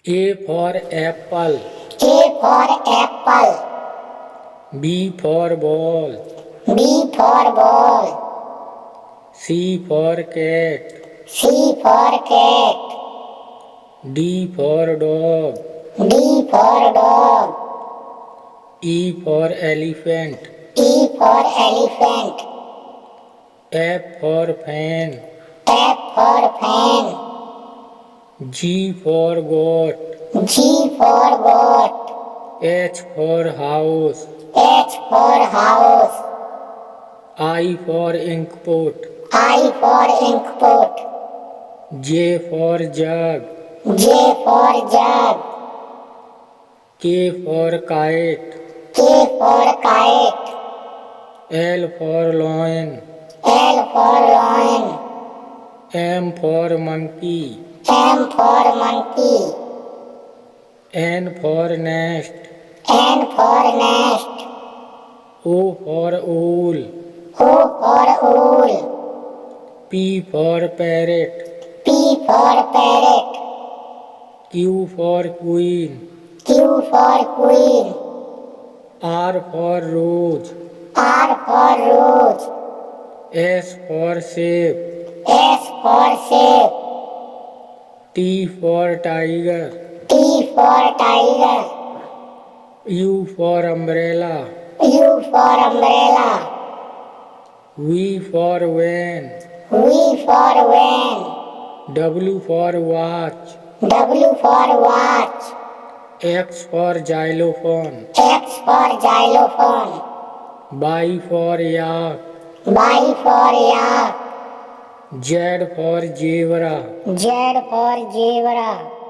A for apple. A for apple. B for ball. B for ball. C for cat. C for cat. D for dog. D for dog. E for elephant. E for elephant. F for fan. F for fan. G for goat. G for goat. H for house. H for house. I for inkpot. I for inkpot. J for jug. J for jug. K for kite. K for kite. L for lion. L for lion. M for monkey. M for monkey. N for nest. N for nest. O for owl. O for owl. P for parrot. P for parrot. Q for queen. Q for queen. R for rose. R for rose. S for shape. S for shape. T for tiger. T for tiger. U for umbrella. U for umbrella. V for van. V for van. W for watch. W for watch. X for xylophone. X for xylophone. Y for yak. Y for yak. Z for zebra. Z for zebra.